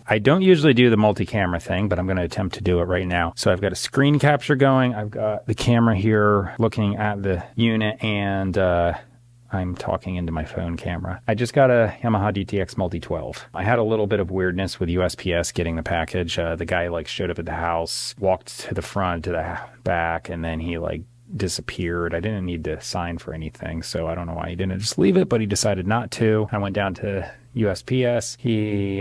I don't usually do the multi-camera thing, but I'm going to attempt to do it right now. So I've got a screen capture going. I've got the camera here looking at the unit, and I'm talking into my phone camera. I just got a Yamaha DTX Multi-12. I had a little bit of weirdness with USPS getting the package. The guy like showed up at the house, walked to the front, to the back, and then he like disappeared. I didn't need to sign for anything, so I don't know why he didn't just leave it, but he decided not to. I went down to USPS. He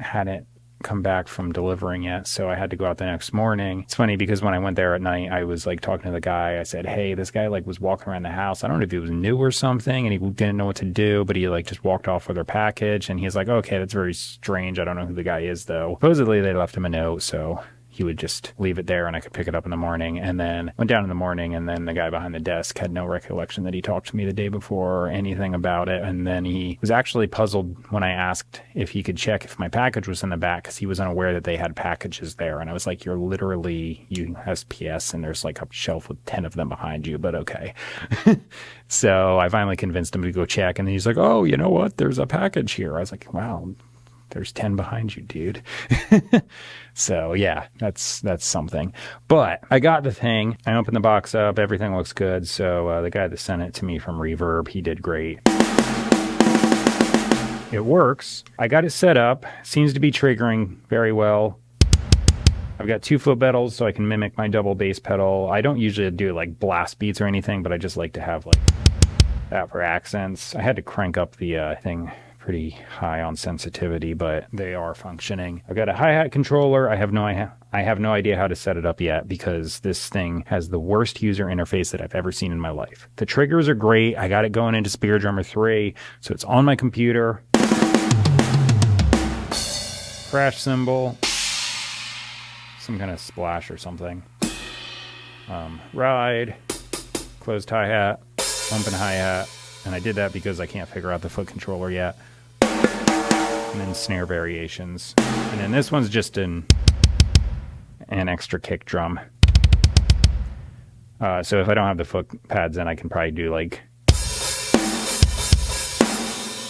hadn't come back from delivering it, so I had to go out the next morning. It's funny because when I went there at night, I was like talking to the guy. I said, hey, this guy like was walking around the house. I don't know if he was new or something and he didn't know what to do, but he like just walked off with our package, and he's like, okay, that's very strange. I don't know who the guy is though. Supposedly they left him a note, so he would just leave it there and I could pick it up in the morning. And then went down in the morning, and then the guy behind the desk had no recollection that he talked to me the day before or anything about it. And then he was actually puzzled when I asked if he could check if my package was in the back, because he was unaware that they had packages there. And I was like, you're literally USPS and there's like a shelf with 10 of them behind you, but okay. So I finally convinced him to go check, and he's like, oh, you know what? There's a package here. I was like, wow, there's 10 behind you, dude. So yeah, that's something. But I got the thing. I opened the box up. Everything looks good. So the guy that sent it to me from Reverb, he did great. It works. I got it set up. Seems to be triggering very well. I've got 2 foot pedals so I can mimic my double bass pedal. I don't usually do like blast beats or anything, but I just like to have like that for accents. I had to crank up the thing pretty high on sensitivity, but they are functioning. I've got a hi-hat controller. I have no idea how to set it up yet, because this thing has the worst user interface that I've ever seen in my life. The triggers are great. I got it going into Spirit Drummer 3, so it's on my computer. Crash cymbal. Some kind of splash or something. Ride. Closed hi-hat. Open hi-hat. And I did that because I can't figure out the foot controller yet. And then snare variations. And then this one's just an extra kick drum. So if I don't have the foot pads in, I can probably do like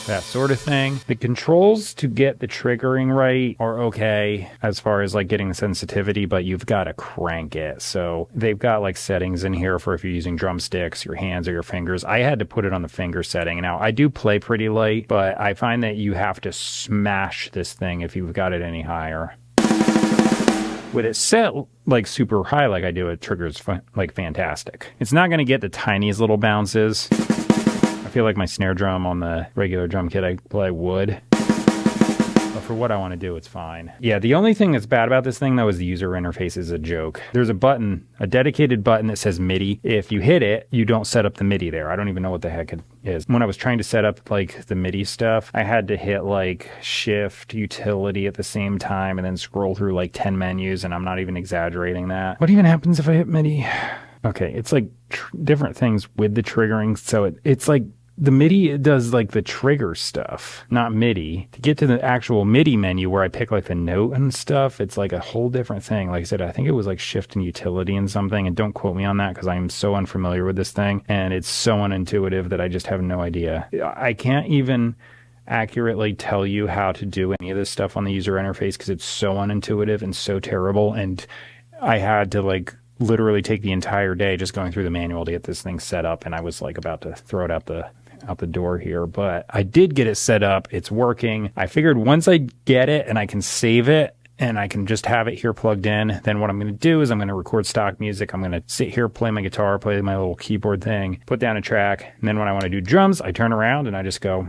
that sort of thing. The controls to get the triggering right are okay as far as like getting the sensitivity, but you've got to crank it. So they've got like settings in here for if you're using drumsticks, your hands or your fingers. I had to put it on the finger setting. Now I do play pretty light, but I find that you have to smash this thing if you've got it any higher. With it set like super high like I do, it triggers like fantastic. It's not going to get the tiniest little bounces. I feel like my snare drum on the regular drum kit I play would. But for what I want to do, it's fine. Yeah, the only thing that's bad about this thing, though, is the user interface is a joke. There's a button, a dedicated button that says MIDI. If you hit it, you don't set up the MIDI there. I don't even know what the heck it is. When I was trying to set up, like, the MIDI stuff, I had to hit, like, Shift, Utility at the same time, and then scroll through, like, 10 menus, and I'm not even exaggerating that. What even happens if I hit MIDI? Okay, it's, like, different things with the triggering, so it's, like, the MIDI, it does like the trigger stuff, not MIDI. To get to the actual MIDI menu where I pick like the note and stuff, it's like a whole different thing. Like I said, I think it was like Shift and Utility and something, and don't quote me on that because I'm so unfamiliar with this thing and it's so unintuitive that I just have no idea. I can't even accurately tell you how to do any of this stuff on the user interface because it's so unintuitive and so terrible, and I had to like literally take the entire day just going through the manual to get this thing set up, and I was like about to throw it out the door here, but I did get it set up. It's working. I figured once I get it and I can save it and I can just have it here plugged in, then what I'm going to do is I'm going to record stock music. I'm going to sit here, play my guitar, play my little keyboard thing, put down a track, and then when I want to do drums, I turn around and I just go.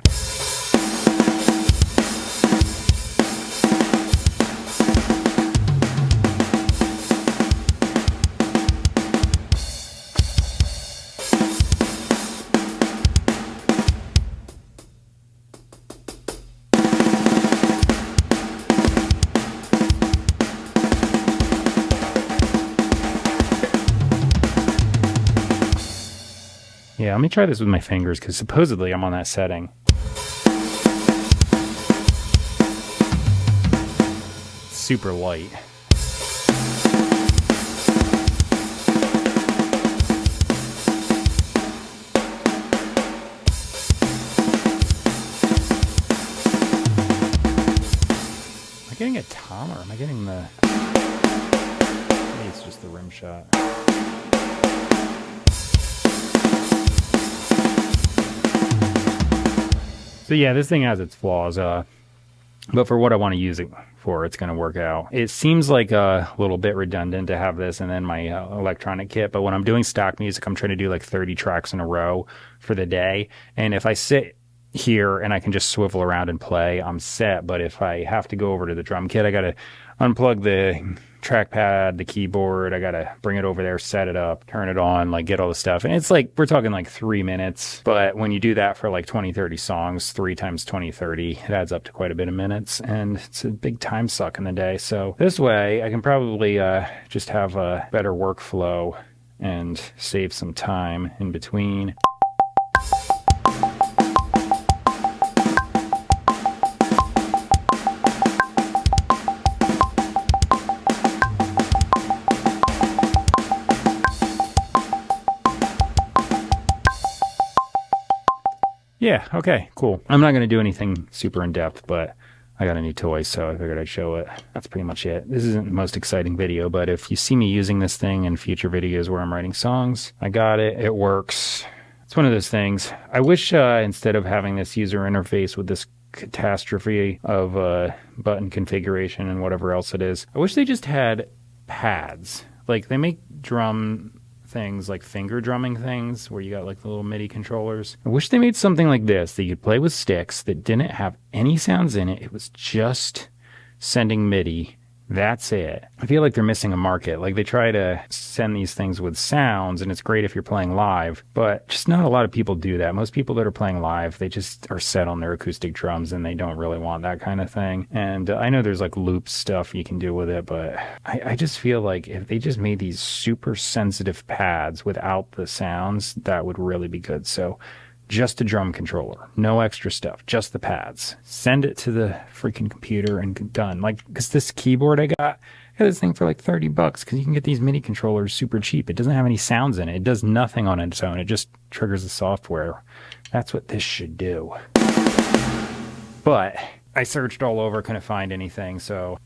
Yeah, let me try this with my fingers because supposedly I'm on that setting. Super light. getting a tom or am I getting the... Maybe it's just the rim shot. So yeah, this thing has its flaws, but for what I want to use it for, it's going to work out. It seems like a little bit redundant to have this and then my electronic kit, but when I'm doing stock music, I'm trying to do like 30 tracks in a row for the day. And if I sit here and I can just swivel around and play, I'm set. But if I have to go over to the drum kit, I got to unplug the trackpad, the keyboard, I got to bring it over there, set it up, turn it on, like get all the stuff. And it's like, we're talking like 3 minutes. But when you do that for like 20, 30 songs, 3 times 20, 30, it adds up to quite a bit of minutes. And it's a big time suck in the day. So this way I can probably just have a better workflow and save some time in between. Yeah, okay, cool. I'm not going to do anything super in-depth, but I got a new toy, so I figured I'd show it. That's pretty much it. This isn't the most exciting video, but if you see me using this thing in future videos where I'm writing songs, I got it. It works. It's one of those things. I wish instead of having this user interface with this catastrophe of button configuration and whatever else it is, I wish they just had pads. Like, they make drum things like finger drumming things where you got like the little MIDI controllers. I wish they made something like this that you could play with sticks that didn't have any sounds in it. It was just sending MIDI. That's it. I feel like they're missing a market. Like, they try to send these things with sounds, and it's great if you're playing live, but just not a lot of people do that. Most people that are playing live, they just are set on their acoustic drums, and they don't really want that kind of thing. And I know there's like loop stuff you can do with it, but I just feel like if they just made these super sensitive pads without the sounds, that would really be good. So just a drum controller, no extra stuff, just the pads. Send it to the freaking computer and done. Like, because this keyboard I got this thing for like $30 because you can get these MIDI controllers super cheap. It doesn't have any sounds in it. It does nothing on its own. It just triggers the software. That's what this should do. But I searched all over, couldn't find anything, so...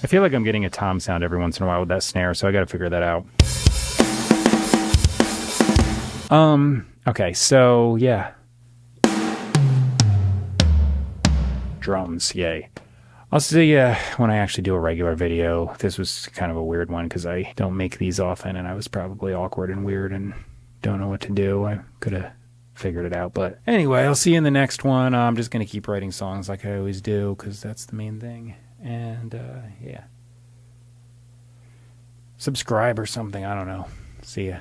I feel like I'm getting a tom sound every once in a while with that snare, so I got to figure that out. Okay, so yeah. Drums, yay. I'll see you when I actually do a regular video. This was kind of a weird one because I don't make these often, and I was probably awkward and weird and don't know what to do. I could have figured it out, but anyway, I'll see you in the next one. I'm just going to keep writing songs like I always do because that's the main thing. And, yeah. Subscribe or something. I don't know. See ya.